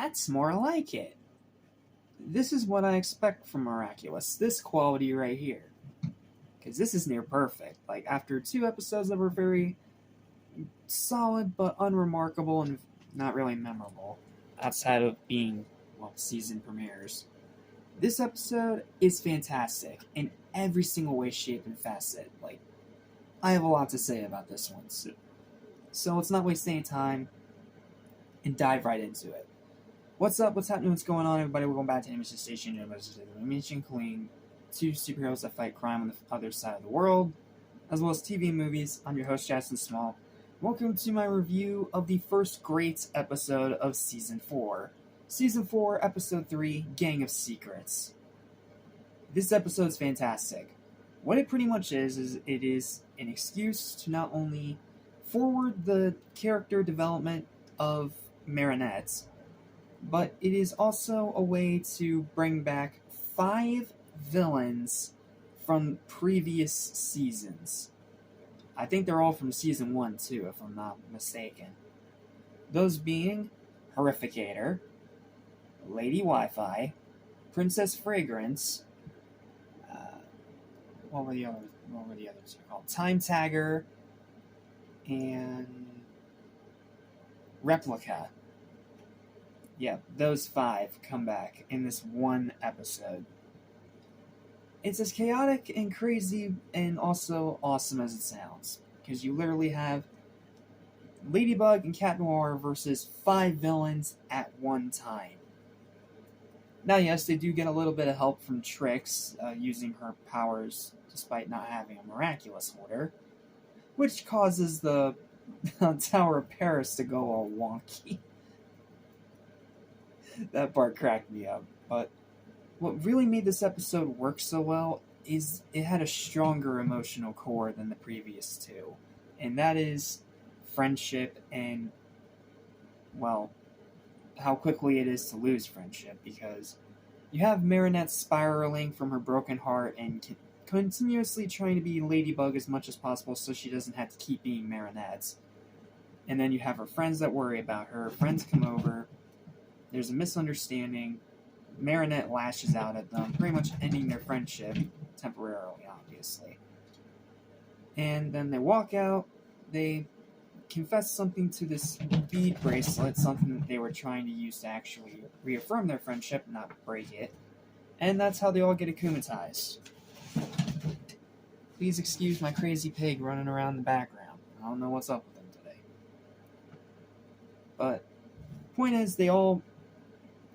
That's more like it. This is what I expect from Miraculous. This quality right here. Because this is near perfect. Like, after 2 episodes that were very solid but unremarkable and not really memorable, outside of being, well, season premieres, this episode is fantastic in every single way, shape, and facet. Like, I have a lot to say about this one. So let's not waste any time and dive right into it. What's up? What's happening? What's going on, everybody? Welcome back to Animation Station. Animation Clean, 2 superheroes that fight crime on the other side of the world, as well as TV and movies. I'm your host, Jackson Small. Welcome to my review of the first great episode of Season 4. Season 4, Episode 3, Gang of Secrets. This episode is fantastic. What it pretty much is it is an excuse to not only forward the character development of Marinette, but it is also a way to bring back 5 villains from previous seasons. I think they're all from Season 1 too, if I'm not mistaken. Those being Horrificator, Lady Wi-Fi, Princess Fragrance, what were the others called? Time Tagger, and Replica. Yeah, those 5 come back in this one episode. It's as chaotic and crazy and also awesome as it sounds, because you literally have Ladybug and Cat Noir versus 5 villains at one time. Now, yes, they do get a little bit of help from Trix, using her powers despite not having a Miraculous holder, which causes the Tower of Paris to go all wonky. That part cracked me up. But what really made this episode work so well is it had a stronger emotional core than the previous 2. And that is friendship and, well, how quickly it is to lose friendship, because you have Marinette spiraling from her broken heart and continuously trying to be Ladybug as much as possible so she doesn't have to keep being Marinette. And then you have her friends that worry about her. Friends come over. There's a misunderstanding. Marinette lashes out at them, pretty much ending their friendship, temporarily, obviously. And then they walk out. They confess something to this bead bracelet, something that they were trying to use to actually reaffirm their friendship, not break it. And that's how they all get akumatized. Please excuse my crazy pig running around in the background. I don't know what's up with him today. But point is, they all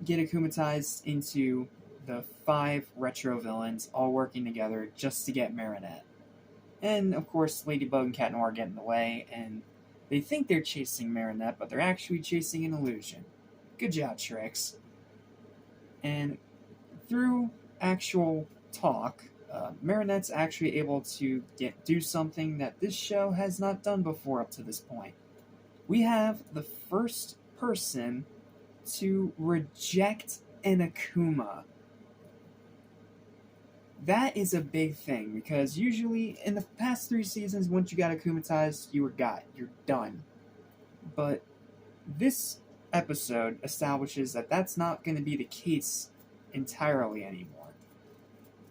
get akumatized into the 5 retro villains all working together just to get Marinette. And of course, Ladybug and Cat Noir get in the way, and they think they're chasing Marinette, but they're actually chasing an illusion. Good job, Trix. And through actual talk, Marinette's actually able to do something that this show has not done before up to this point. We have the first person to reject an Akuma. That is a big thing, because usually in the past 3 seasons, once you got akumatized, you're done. But this episode establishes that that's not going to be the case entirely anymore.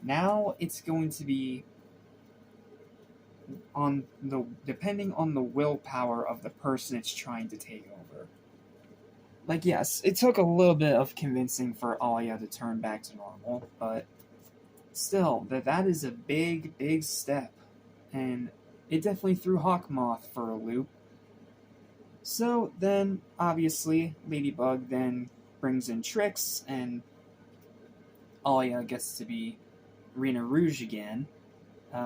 Now it's going to be depending on the willpower of the person it's trying to take over. Like, yes, it took a little bit of convincing for Alya to turn back to normal, but still, that is a big, big step, and it definitely threw Hawkmoth for a loop. So then, obviously, Ladybug then brings in Trix, and Alya gets to be Rena Rouge again,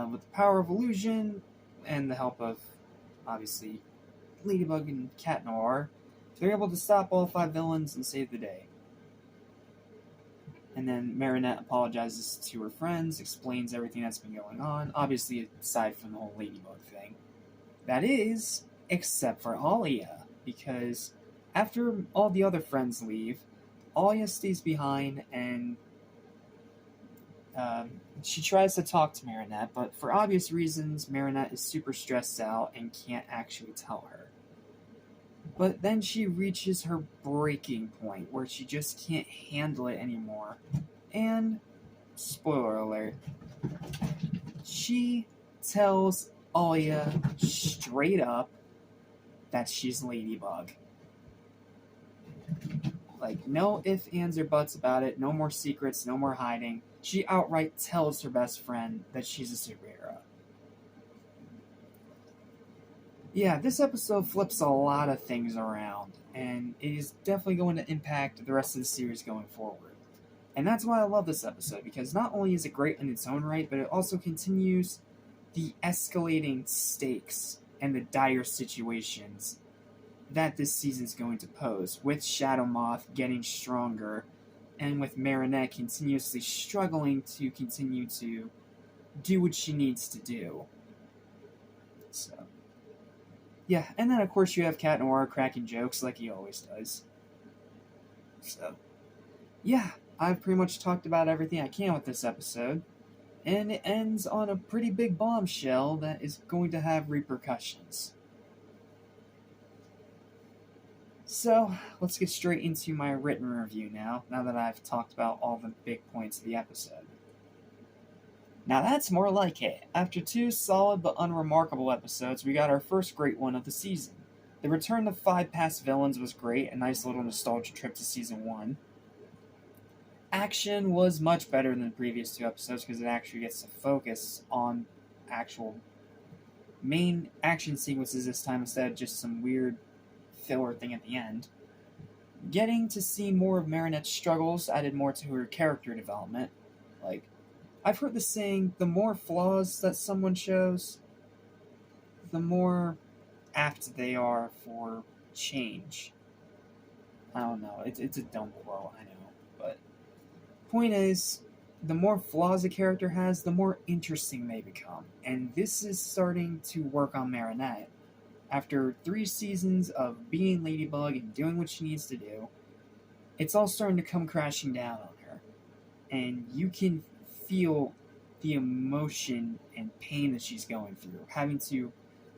with the power of illusion and the help of, obviously, Ladybug and Cat Noir. They're able to stop all 5 villains and save the day. And then Marinette apologizes to her friends, explains everything that's been going on, obviously aside from the whole Ladybug thing. That is, except for Alya, because after all the other friends leave, Alya stays behind and she tries to talk to Marinette, but for obvious reasons, Marinette is super stressed out and can't actually tell her. But then she reaches her breaking point where she just can't handle it anymore. And, spoiler alert, she tells Alia straight up that she's Ladybug. Like, no ifs, ands, or buts about it. No more secrets, no more hiding. She outright tells her best friend that she's a superhero. Yeah, this episode flips a lot of things around, and it is definitely going to impact the rest of the series going forward. And that's why I love this episode, because not only is it great in its own right, but it also continues the escalating stakes and the dire situations that this season's going to pose, with Shadow Moth getting stronger, and with Marinette continuously struggling to continue to do what she needs to do. So, yeah, and then of course you have Cat Noir cracking jokes like he always does. So, yeah, I've pretty much talked about everything I can with this episode, and it ends on a pretty big bombshell that is going to have repercussions. So, let's get straight into my written review now that I've talked about all the big points of the episode. Now that's more like it. After 2 solid but unremarkable episodes, we got our first great one of the season. The return of 5 past villains was great, a nice little nostalgia trip to Season 1. Action was much better than the previous 2 episodes because it actually gets to focus on actual main action sequences this time instead of just some weird filler thing at the end. Getting to see more of Marinette's struggles added more to her character development. Like, I've heard the saying, the more flaws that someone shows, the more apt they are for change. I don't know, it's a dumb quote, I know, but point is, the more flaws a character has, the more interesting they become, and this is starting to work on Marinette. After 3 seasons of being Ladybug and doing what she needs to do, it's all starting to come crashing down on her, and you can feel the emotion and pain that she's going through, having to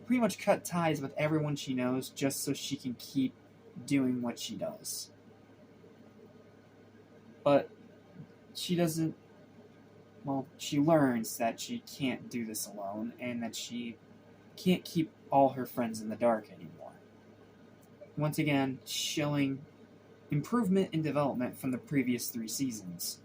pretty much cut ties with everyone she knows just so she can keep doing what she does. But she doesn't, well, she learns that she can't do this alone and that she can't keep all her friends in the dark anymore. Once again, showing improvement in development from the previous 3 seasons.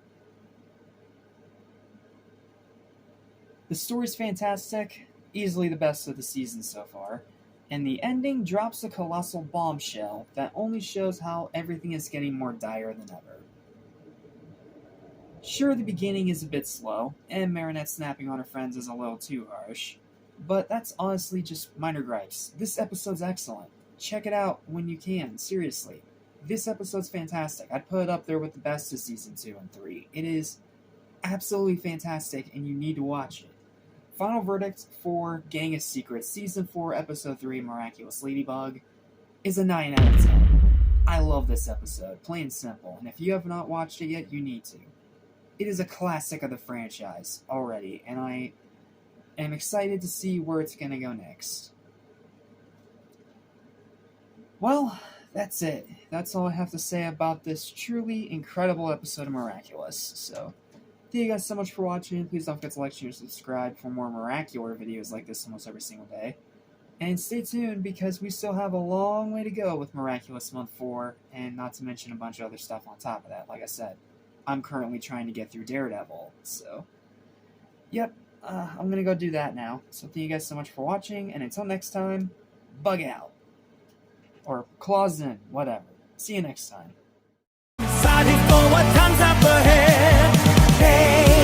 The story's fantastic, easily the best of the season so far, and the ending drops a colossal bombshell that only shows how everything is getting more dire than ever. Sure, the beginning is a bit slow, and Marinette snapping on her friends is a little too harsh, but that's honestly just minor gripes. This episode's excellent. Check it out when you can, seriously. This episode's fantastic. I'd put it up there with the best of Season 2 and 3. It is absolutely fantastic, and you need to watch it. Final verdict for Gang of Secrets, Season 4, Episode 3, Miraculous Ladybug, is a 9 out of 10. I love this episode, plain and simple, and if you have not watched it yet, you need to. It is a classic of the franchise already, and I am excited to see where it's going to go next. Well, that's it. That's all I have to say about this truly incredible episode of Miraculous. So, thank you guys so much for watching. Please don't forget to like, share, and subscribe for more Miraculous videos like this almost every single day. And stay tuned because we still have a long way to go with Miraculous Month 4, and not to mention a bunch of other stuff on top of that. Like I said, I'm currently trying to get through Daredevil, so yep, I'm gonna go do that now. So thank you guys so much for watching, and until next time, bug out. Or claws in, whatever. See you next time. Excited for what comes up ahead. Hey,